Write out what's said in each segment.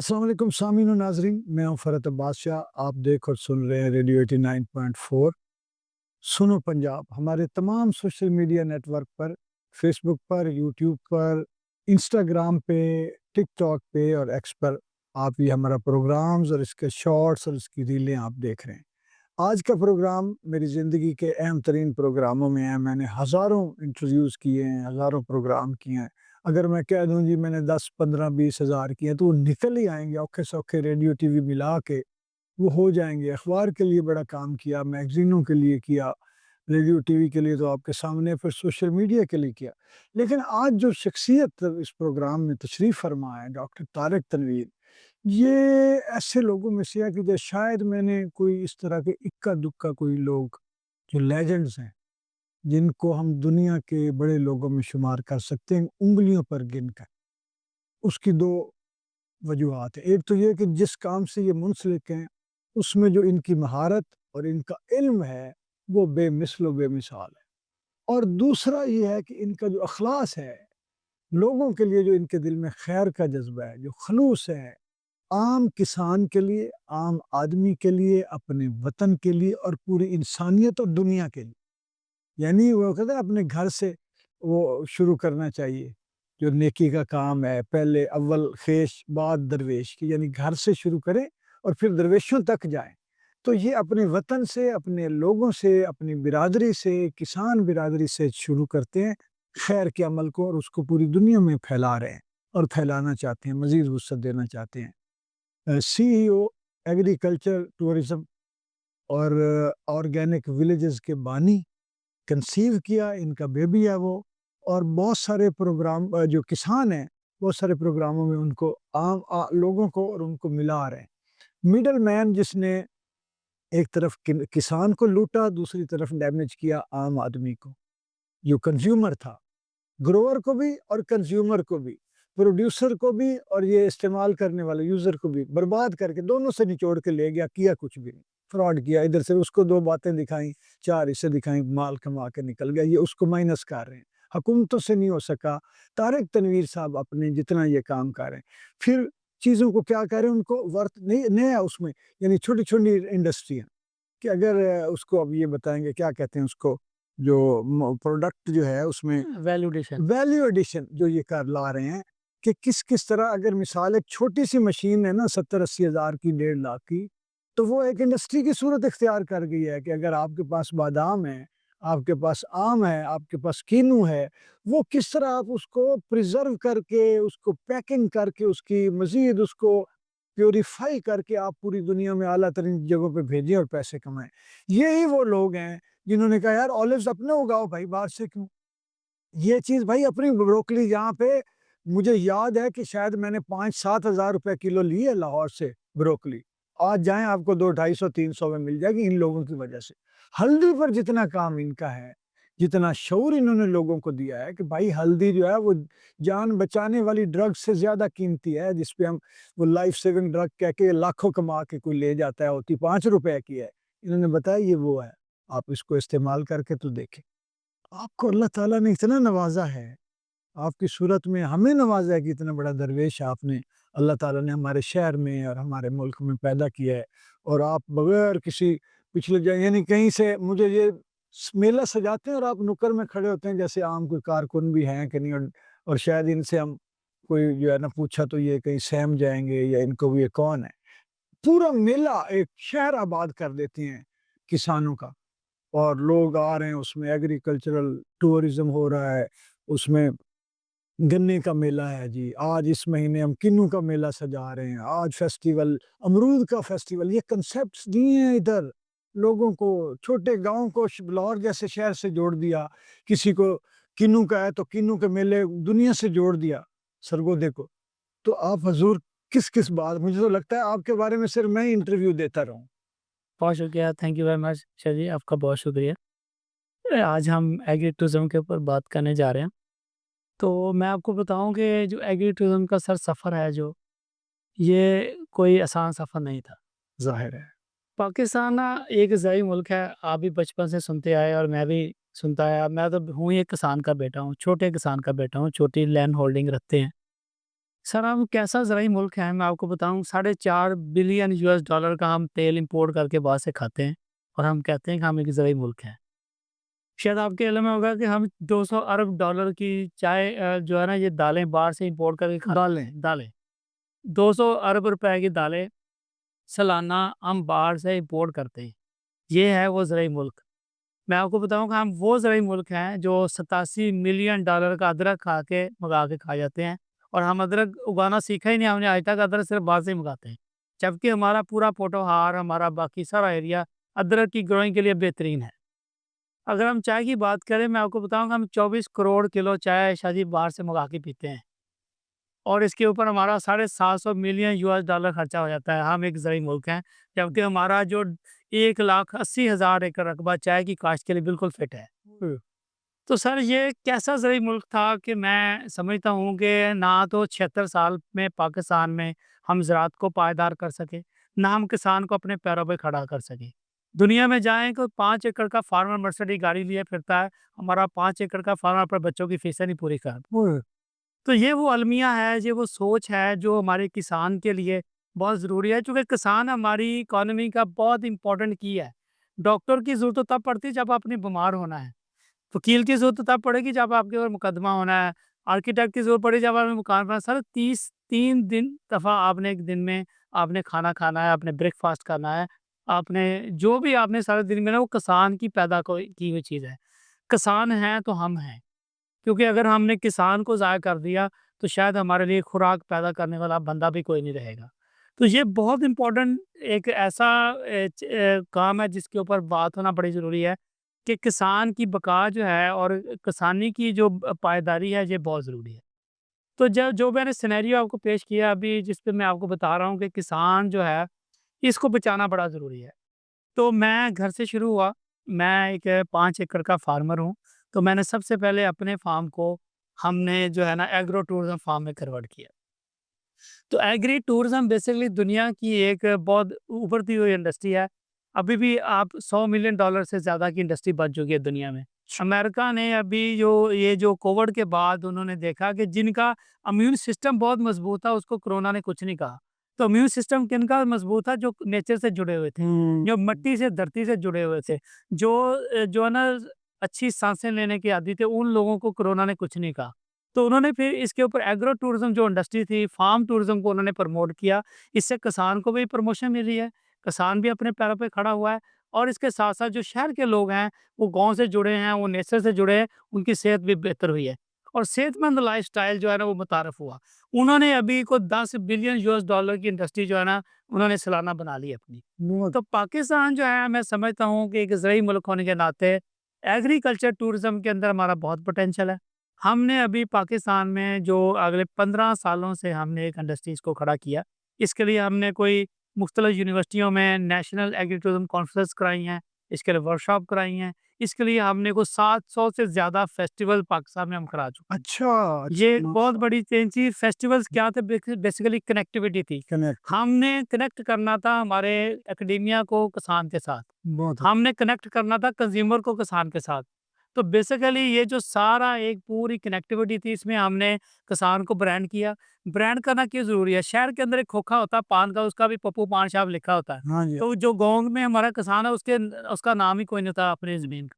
السلام علیکم سامعین و ناظرین، میں ہوں فرحت عباس شاہ۔ آپ دیکھ اور سن رہے ہیں ریڈیو 89.4 سنو پنجاب۔ ہمارے تمام سوشل میڈیا نیٹ ورک پر، فیس بک پر، یوٹیوب پر، انسٹاگرام پہ، ٹک ٹاک پہ اور ایکس پر آپ یہ ہمارا پروگرامز اور اس کے شارٹس اور اس کی ریلیں آپ دیکھ رہے ہیں۔ آج کا پروگرام میری زندگی کے اہم ترین پروگراموں میں ہے۔ میں نے ہزاروں انٹرویوز کیے ہیں، ہزاروں پروگرام کیے ہیں۔ اگر میں کہہ دوں جی میں نے 10 15 20 ہزار کیے تو وہ نکل ہی آئیں گے، اوکھے سوکھے ریڈیو ٹی وی ملا کے وہ ہو جائیں گے۔ اخبار کے لیے بڑا کام کیا، میگزینوں کے لیے کیا، ریڈیو ٹی وی کے لیے تو آپ کے سامنے، پھر سوشل میڈیا کے لیے کیا۔ لیکن آج جو شخصیت اس پروگرام میں تشریف فرما ہے، ڈاکٹر طارق تنویر، یہ ایسے لوگوں میں سے ہے کہ جو شاید میں نے کوئی اس طرح کے اکا دکا کوئی لوگ جو لیجنڈز ہیں، جن کو ہم دنیا کے بڑے لوگوں میں شمار کر سکتے ہیں انگلیوں پر گن کر۔ اس کی دو وجوہات ہیں۔ ایک تو یہ کہ جس کام سے یہ منسلک ہیں اس میں جو ان کی مہارت اور ان کا علم ہے وہ بے مثل و بے مثال ہے، اور دوسرا یہ ہے کہ ان کا جو اخلاص ہے، لوگوں کے لیے جو ان کے دل میں خیر کا جذبہ ہے، جو خلوص ہے، عام کسان کے لیے، عام آدمی کے لیے، اپنے وطن کے لیے اور پوری انسانیت اور دنیا کے لیے۔ یعنی وہ کہتے ہیں اپنے گھر سے وہ شروع کرنا چاہیے، جو نیکی کا کام ہے، پہلے اول خیش بعد درویش کی، یعنی گھر سے شروع کریں اور پھر درویشوں تک جائیں۔ تو یہ اپنے وطن سے، اپنے لوگوں سے، اپنی برادری سے، کسان برادری سے شروع کرتے ہیں خیر کے عمل کو، اور اس کو پوری دنیا میں پھیلا رہے ہیں اور پھیلانا چاہتے ہیں، مزید وسعت دینا چاہتے ہیں۔ سی ای او ایگریکلچر ٹورزم اور آرگینک ولیجز کے بانی، کنسیو کیا، ان کا بیبی ہے وہ، اور بہت سارے پروگرام جو کسان ہیں بہت سارے پروگراموں میں ان کو عام لوگوں کو اور ان کو ملا رہے ہیں۔ میڈل مین جس نے ایک طرف کسان کو لوٹا، دوسری طرف ڈیمیج کیا عام آدمی کو، جو کنزیومر تھا، گروور کو بھی اور کنزیومر کو بھی، پروڈیوسر کو بھی اور یہ استعمال کرنے والے یوزر کو بھی برباد کر کے دونوں سے نچوڑ کے لے گیا، کیا کچھ بھی نہیں، فراڈ کیا۔ ادھر سے اس کو دو باتیں دکھائیں، چار اسے دکھائیں، مال کما کے نکل گیا۔ یہ اس کو مائنس کر رہے ہیں، حکومتوں سے نہیں ہو سکا۔ طارق تنویر صاحب اپنے جتنا یہ کام کر رہے ہیں، پھر چیزوں کو کیا کہہ رہے ہیں، ان کو ورت نہیں نیا اس میں، یعنی چھوٹی چھوٹی انڈسٹریاں، کہ اگر اس کو اب یہ بتائیں گے کیا کہتے ہیں اس کو، جو پروڈکٹ جو ہے اس میں ویلیو ایڈیشن جو یہ کر لا رہے ہیں، کہ کس طرح اگر مثال ایک چھوٹی سی مشین ہے نا 70-80 ہزار کی، 1.5 لاکھ کی، تو وہ ایک انڈسٹری کی صورت اختیار کر گئی ہے کہ اگر آپ کے پاس بادام ہے، آپ کے پاس آم ہے، آپ کے پاس کینو ہے، وہ کس طرح آپ اس کو پریزرو کر کے، اس کو پیکنگ کر کے، اس کی مزید اس کو پیوریفائی کر کے آپ پوری دنیا میں اعلیٰ ترین جگہوں پہ بھیجیں اور پیسے کمائیں۔ یہی وہ لوگ ہیں جنہوں نے کہا یار اولیوز اپنے اگاؤ بھائی، باہر سے کیوں؟ یہ چیز بھائی اپنی بروکلی جہاں پہ مجھے یاد ہے کہ شاید میں نے 5-7 ہزار روپے کلو لی ہے لاہور سے بروکلی، آج جائیں آپ کو 200-250-300 میں مل جائے گی ان لوگوں کی وجہ سے۔ ہلدی پر جتنا کام ان کا ہے، جتنا شعور انہوں نے لوگوں کو دیا ہے کہ بھائی ہلدی جو ہے وہ جان بچانے والی ڈرگ سے زیادہ قیمتی ہے، جس پہ ہم وہ لائف سیونگ ڈرگ کہہ کے لاکھوں کما کے کوئی لے جاتا ہے، ہوتی 5 روپے کی ہے۔ انہوں نے بتایا یہ وہ ہے، آپ اس کو استعمال کر کے تو دیکھیں۔ آپ کو اللہ تعالیٰ نے اتنا نوازا ہے، آپ کی صورت میں ہمیں نوازا ہے کہ اتنا بڑا درویش آپ نے، اللہ تعالیٰ نے ہمارے شہر میں اور ہمارے ملک میں پیدا کیا ہے، اور آپ بغیر کسی پچھلے یعنی کہیں سے مجھے یہ میلہ سجاتے ہیں اور آپ نکر میں کھڑے ہوتے ہیں جیسے عام کوئی کارکن بھی ہیں کہ نہیں، اور شاید ان سے ہم کوئی جو ہے نا پوچھا تو یہ کہیں سہم جائیں گے یا ان کو بھی یہ کون ہے۔ پورا میلہ ایک شہر آباد کر دیتے ہیں کسانوں کا، اور لوگ آ رہے ہیں، اس میں ایگریکلچرل ٹورزم ہو رہا ہے، اس میں گنے کا میلہ ہے جی، آج اس مہینے ہم کنو کا میلہ سجا رہے ہیں، آج فیسٹیول امرود کا فیسٹیول۔ یہ کنسیپٹس دیے ہیں ادھر لوگوں کو، چھوٹے گاؤں کو لاہور جیسے شہر سے جوڑ دیا، کسی کو کنو کا ہے تو کنو کے میلے دنیا سے جوڑ دیا سرگودے کو۔ تو آپ حضور کس بات، مجھے تو لگتا ہے آپ کے بارے میں صرف میں انٹرویو دیتا رہوں۔ بہت شکریہ، تھینک یو ویری مچ شاہ جی، آپ کا بہت شکریہ۔ آج ہم ایگری ٹورزم کے اوپر بات کرنے جا رہے ہیں، تو میں آپ کو بتاؤں کہ جو ایگری ٹورزم کا سفر ہے، جو یہ کوئی آسان سفر نہیں تھا۔ ظاہر ہے پاکستان ایک زرعی ملک ہے، آپ بھی بچپن سے سنتے آئے اور میں بھی سنتا آیا، میں تو ہوں ایک کسان کا بیٹا ہوں، چھوٹے کسان کا بیٹا ہوں، چھوٹی لینڈ ہولڈنگ رکھتے ہیں۔ سر ہم کیسا زرعی ملک ہے میں آپ کو بتاؤں، $4.5 بلین کا ہم تیل امپورٹ کر کے باہر سے کھاتے ہیں اور ہم کہتے ہیں کہ ہم ایک زرعی ملک ہیں۔ شاید آپ کے علم میں ہوگا کہ ہم $200 ارب کی چائے جو ہے نا یہ دالیں باہر سے امپورٹ کر کے کھاتے ہیں۔ دالیں 200 ارب روپے کی دالیں سالانہ ہم باہر سے امپورٹ کرتے ہیں۔ یہ ہے وہ زرعی ملک۔ میں آپ کو بتاؤں کہ ہم وہ زرعی ملک ہیں جو $87 ملین کا ادرک منگا کے کھا جاتے ہیں، اور ہم ادرک اگانا سیکھا ہی نہیں، ہم نے آج تک ادرک صرف باہر سے ہی منگاتے ہیں، جبکہ ہمارا پورا پوٹوہار، ہمارا باقی سارا ایریا ادرک کی گروئنگ کے لیے بہترین ہے۔ اگر ہم چائے کی بات کریں، میں آپ کو بتاؤں کہ ہم 24 کروڑ کلو چائے شادی باہر سے منگا کے پیتے ہیں، اور اس کے اوپر ہمارا $750 ملین خرچہ ہو جاتا ہے۔ ہم ایک زرعی ملک ہیں، جبکہ ہمارا جو 1,80,000 ایکڑ رقبہ چائے کی کاشت کے لیے بالکل فٹ ہے۔ تو سر یہ کیسا زرعی ملک تھا کہ میں سمجھتا ہوں کہ نہ تو 76 سال میں پاکستان میں ہم زراعت کو پائیدار کر سکے، نہ ہم کسان کو اپنے پیروں پہ کھڑا کر سکے۔ دنیا میں جائیں تو 5 ایکڑ کا فارمر مرسڈیز گاڑی لیے پھرتا ہے، ہمارا 5 ایکڑ کا فارمر پر بچوں کی فیسیں نہیں پوری کر۔ تو یہ وہ المیہ ہے، یہ وہ سوچ ہے جو ہمارے کسان کے لیے بہت ضروری ہے، چونکہ کسان ہماری اکانومی کا بہت امپورٹنٹ کی ہے۔ ڈاکٹر کی ضرورت تب پڑتی ہے جب آپ نے بیمار ہونا ہے، وکیل کی ضرورت تب پڑے گی جب آپ کے اوپر مقدمہ ہونا ہے، آرکیٹیکٹ کی ضرورت پڑے جب آپ نے مکان بنانا۔ سر 3 دفعہ آپ نے ایک دن میں آپ نے کھانا کھانا ہے، آپ نے بریک فاسٹ کرنا ہے، آپ نے جو بھی آپ نے سارے دن میں نا، وہ کسان کی پیدا کی ہوئی چیز ہے۔ کسان ہیں تو ہم ہیں، کیونکہ اگر ہم نے کسان کو ضائع کر دیا تو شاید ہمارے لیے خوراک پیدا کرنے والا بندہ بھی کوئی نہیں رہے گا۔ تو یہ بہت امپورٹنٹ ایک ایسا کام ہے جس کے اوپر بات ہونا بڑی ضروری ہے کہ کسان کی بقا جو ہے اور کسانی کی جو پائیداری ہے، یہ بہت ضروری ہے۔ تو جو میں نے سینیریو آپ کو پیش کیا ابھی، جس پہ میں آپ کو بتا رہا ہوں کہ کسان جو ہے اس کو بچانا بڑا ضروری ہے۔ تو میں گھر سے شروع ہوا، میں ایک 5 ایکڑ کا فارمر ہوں، تو میں نے سب سے پہلے اپنے فارم کو ہم نے جو ہے نا ایگرو ٹورزم فارم میں کنورٹ کیا۔ تو ایگری ٹورزم بیسیکلی دنیا کی ایک بہت ابھرتی ہوئی انڈسٹری ہے۔ ابھی بھی آپ $100 ملین سے زیادہ کی انڈسٹری بن چکی ہے دنیا میں۔ امریکہ نے ابھی جو کووڈ کے بعد انہوں نے دیکھا کہ جن کا امیون سسٹم بہت مضبوط تھا، اس کو کرونا نے کچھ نہیں کہا۔ تو امیون سسٹم کن کا مضبوط تھا؟ جو نیچر سے جڑے ہوئے تھے، جو مٹی سے دھرتی سے جڑے ہوئے تھے، جو ہے نا اچھی سانسیں لینے کے عادی تھے، ان لوگوں کو کرونا نے کچھ نہیں کہا۔ تو انہوں نے پھر اس کے اوپر ایگرو ٹورزم جو انڈسٹری تھی، فارم ٹورزم کو انہوں نے پروموٹ کیا۔ اس سے کسان کو بھی پروموشن ملی ہے، کسان بھی اپنے پیروں پہ کھڑا ہوا ہے، اور اس کے ساتھ ساتھ جو شہر کے لوگ ہیں وہ گاؤں سے جڑے ہیں، وہ نیچر سے جڑے ہیں، ان کی صحت بھی بہتر ہوئی ہے، اور صحت مند لائف سٹائل جو ہے نا وہ متعارف ہوا۔ انہوں نے ابھی کو $10 بلین کی انڈسٹری جو ہے نا انہوں نے سالانہ بنا لی اپنی۔ تو پاکستان جو ہے، میں سمجھتا ہوں کہ ایک زرعی ملک ہونے کے ناطے ایگریکلچر ٹورزم کے اندر ہمارا بہت پوٹینشل ہے۔ ہم نے ابھی پاکستان میں جو اگلے 15 سالوں سے ہم نے ایک انڈسٹریز کو کھڑا کیا، اس کے لیے ہم نے کوئی مختلف یونیورسٹیوں میں نیشنل ایگری ٹورزم کانفرنس کرائی ہیں، اس کے لیے ورکشاپ کرائی ہیں، اس کے لیے ہم نے کوئی 700 سے زیادہ فیسٹیول پاکستان میں ہم کرا چکے ہیں۔ اچھا یہ بہت بڑی چیز فیسٹیولز کیا تھے؟ بیسیکلی کنیکٹیوٹی تھی۔ ہم نے کنیکٹ کرنا تھا ہمارے اکیڈیمیا کو کسان کے ساتھ، ہم نے کنیکٹ کرنا تھا کنزیومر کو کسان کے ساتھ۔ تو بیسیکلی یہ جو سارا ایک پوری کنیکٹیوٹی تھی، اس میں ہم نے کسان کو برانڈ کیا۔ برانڈ کرنا کیوں ضروری ہے؟ شہر کے اندر ایک کھوکھا ہوتا ہے پان کا، اس کا بھی پپو پان شاپ لکھا ہوتا ہے، تو جو گاؤں میں ہمارا کسان ہے اس کا نام ہی کوئی نہیں ہوتا اپنی زمین کا۔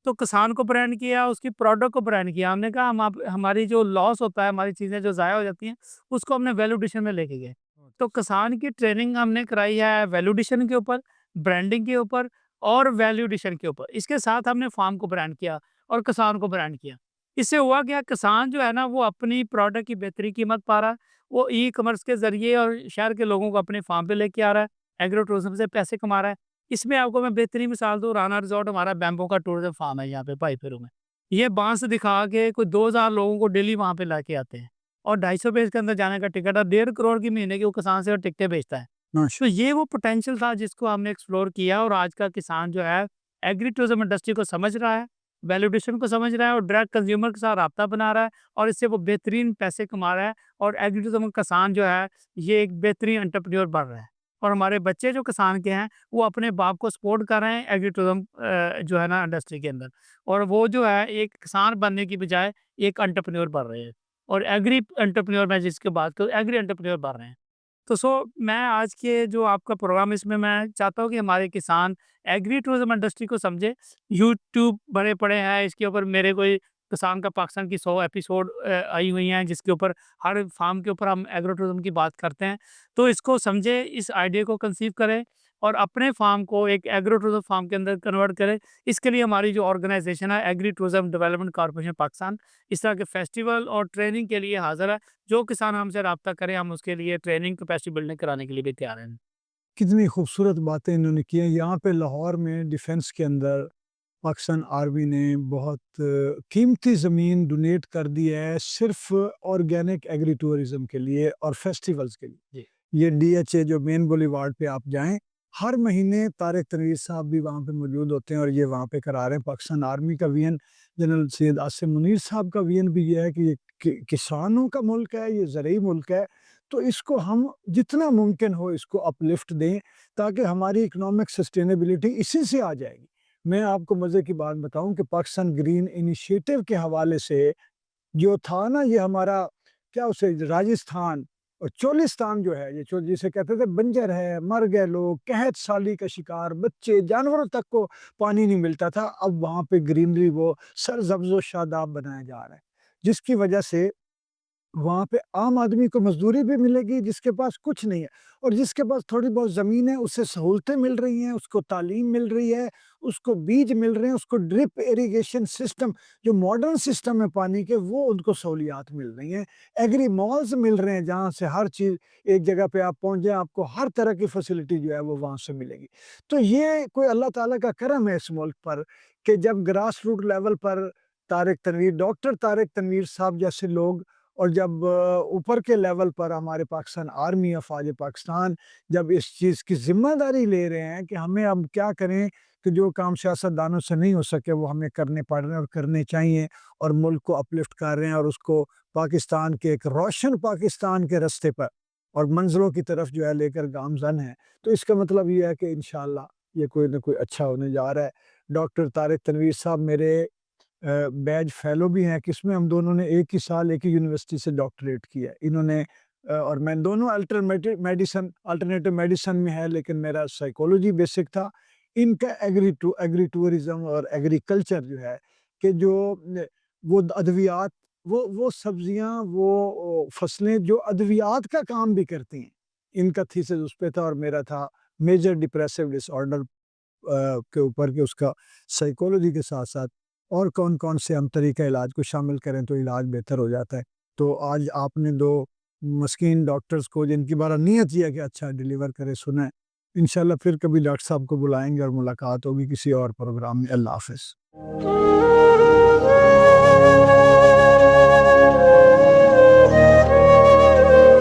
تو کسان کو برانڈ کیا، اس کی پروڈکٹ کو برانڈ کیا۔ ہم نے کہا ہماری جو لاس ہوتا ہے، ہماری چیزیں جو ضائع ہو جاتی ہیں، اس کو ہم نے ویلیو ایڈیشن میں لے کے گئے۔ تو کسان کی ٹریننگ ہم نے کرائی ہے ویلیو ایڈیشن کے اوپر، برانڈنگ کے اوپر اور ویلیو ایڈیشن کے اوپر۔ اس کے ساتھ ہم نے فارم کو برانڈ کیا اور کسان کو برانڈ کیا۔ اس سے ہوا کیا؟ کسان جو ہے نا وہ اپنی پروڈکٹ کی بہتری قیمت پا رہا ہے، وہ ای کامرس کے ذریعے اور شہر کے لوگوں کو اپنے فارم پہ لے کے آ رہا ہے، ایگرو ٹورزم سے پیسے کما رہا ہے۔ اس میں آپ کو میں بہترین مثال دوں، رانا ریزورٹ ہمارا بیمبو کا ٹورزم فارم ہے یہاں پہ بھائی پھروں میں۔ یہ بانس دکھا کے کوئی 2000 لوگوں کو ڈیلی وہاں پہ لا کے آتے ہیں، اور 250 پیج کے اندر جانے کا ٹکٹ ہے، 1.5 کروڑ کی مہینے کی وہ کسان سے ٹکٹیں بیچتا ہے۔ تو یہ وہ پوٹینشیل تھا جس کو ہم نے ایکسپلور کیا، اور آج کا کسان جو ہے ایگری ٹورزم انڈسٹری کو سمجھ رہا ہے، ویلیو ایڈیشن کو سمجھ رہا ہے، اور ڈائریکٹ کنزیومر کے ساتھ رابطہ بنا رہا ہے، اور اس سے وہ بہترین پیسے کما رہا ہے، اور ایگری ٹورزم کسان جو ہے یہ ایک بہترین انٹرپرینور بن رہا ہے۔ اور ہمارے بچے جو کسان کے ہیں وہ اپنے باپ کو سپورٹ کر رہے ہیں ایگری ٹورزم جو ہے نا انڈسٹری کے اندر، اور وہ جو ہے ایک کسان بننے کی بجائے ایک انٹرپرینور بن رہے ہیں۔ اور ایگری انٹرپرینور میں جس کی بات کروں ایگری انٹرپرینور بن رہے ہیں. تو میں آج کے جو آپ کا پروگرام اس میں چاہتا ہوں کہ ہمارے کسان ایگری ٹورزم انڈسٹری کو سمجھے. یوٹیوب بڑے پڑے ہیں اس کے اوپر، میرے کوئی کسان کا پاکستان کی 100 ایپیسوڈ آئی ہوئی ہیں جس کے اوپر ہر فارم کے اوپر ہم ایگرو ٹورزم کی بات کرتے ہیں. تو اس کو سمجھے، اس آئیڈیا کو کنسیو کریں اور اپنے فارم کو ایک ایگرو ٹورزم فارم کے اندر کنورٹ کریں. اس کے لیے ہماری جو آرگنائزیشن ہے agri tourism development corporation Pakistan, اس طرح کے فیسٹیول اور ٹریننگ کے لیے حاضر ہے. جو کسان ہم سے رابطہ کریں، ہم اس کے لیے ٹریننگ کیپیسٹی بلڈنگ کرانے کے لیے بھی تیار ہیں. کتنی خوبصورت باتیں انہوں نے کی ہیں. یہاں پہ لاہور میں ڈیفنس کے اندر پاکستان آرمی نے بہت قیمتی زمین ڈونیٹ کر دی ہے صرف آرگینک ایگری ٹورزم کے لیے اور فیسٹیولز کے لیے. یہ ڈی ایچ اے جو مین بولی وارڈ پہ آپ جائیں، ہر مہینے طارق تنویر صاحب بھی وہاں پہ موجود ہوتے ہیں اور یہ وہاں پہ کرا رہے ہیں. پاکستان آرمی کا وی این جنرل سید آصف منیر صاحب کا وی این بھی یہ ہے کہ یہ کسانوں کا ملک ہے، یہ زرعی ملک ہے، تو اس کو ہم جتنا ممکن ہو اس کو اپلفٹ دیں تاکہ ہماری اکنامک سسٹینیبلٹی اسی سے آ جائے گی. میں آپ کو مزے کی بات بتاؤں کہ پاکستان گرین انیشیٹو کے حوالے سے جو تھا نا، یہ ہمارا کیا اسے راجستھان اور چولستان جو ہے، یہ جسے کہتے تھے بنجر ہے، مر گئے لوگ، قحط سالی کا شکار، بچے جانوروں تک کو پانی نہیں ملتا تھا. اب وہاں پہ گرینری وہ سرسبز و شاداب بنایا جا رہا ہے، جس کی وجہ سے وہاں پہ عام آدمی کو مزدوری بھی ملے گی جس کے پاس کچھ نہیں ہے، اور جس کے پاس تھوڑی بہت زمین ہے اسے سہولتیں مل رہی ہیں، اس کو تعلیم مل رہی ہے، اس کو بیج مل رہے ہیں، اس کو ڈرپ ایریگیشن سسٹم جو ماڈرن سسٹم ہے پانی کے، وہ ان کو سہولیات مل رہی ہیں. ایگری مالز مل رہے ہیں جہاں سے ہر چیز ایک جگہ پہ آپ پہنچ جائیں، آپ کو ہر طرح کی فیسلٹی جو ہے وہ وہاں سے ملے گی. تو یہ کوئی اللہ تعالیٰ کا کرم ہے اس ملک پر کہ جب گراس روٹ لیول پر ڈاکٹر طارق تنویر صاحب جیسے لوگ، اور جب اوپر کے لیول پر ہمارے پاکستان آرمی افواج پاکستان جب اس چیز کی ذمہ داری لے رہے ہیں کہ ہمیں اب کیا کریں کہ جو کام سیاست دانوں سے نہیں ہو سکے وہ ہمیں کرنے پڑ رہے ہیں اور کرنے چاہیے، اور ملک کو اپلفٹ کر رہے ہیں اور اس کو پاکستان کے ایک روشن پاکستان کے رستے پر اور منزلوں کی طرف جو ہے لے کر گامزن ہے. تو اس کا مطلب یہ ہے کہ انشاءاللہ یہ کوئی نہ کوئی اچھا ہونے جا رہا ہے. ڈاکٹر طارق تنویر صاحب میرے بیج فیلو بھی ہیں، کس میں ہم دونوں نے ایک ہی سال ایک ہی یونیورسٹی سے ڈاکٹریٹ کیا ہے. انہوں نے اور میں دونوں الٹرنیٹو میڈیسن میں ہے، لیکن میرا سائیکولوجی بیسک تھا. ان کا ایگری ٹورزم اور ایگریکلچر جو ہے کہ جو وہ ادویات، وہ سبزیاں، وہ فصلیں جو ادویات کا کام بھی کرتی ہیں، ان کا تھیسس اس پہ تھا. اور میرا تھا میجر ڈپریسو ڈس آرڈر کے اوپر کہ اس کا سائیکولوجی کے ساتھ ساتھ اور کون کون سے ہم طریقہ علاج کو شامل کریں تو علاج بہتر ہو جاتا ہے. تو آج آپ نے دو مسکین ڈاکٹرز کو جن کی بارہ نیت یہ ہے کہ اچھا ڈیلیور کرے سنیں. انشاءاللہ پھر کبھی ڈاکٹر صاحب کو بلائیں گے اور ملاقات ہوگی کسی اور پروگرام میں. اللہ حافظ.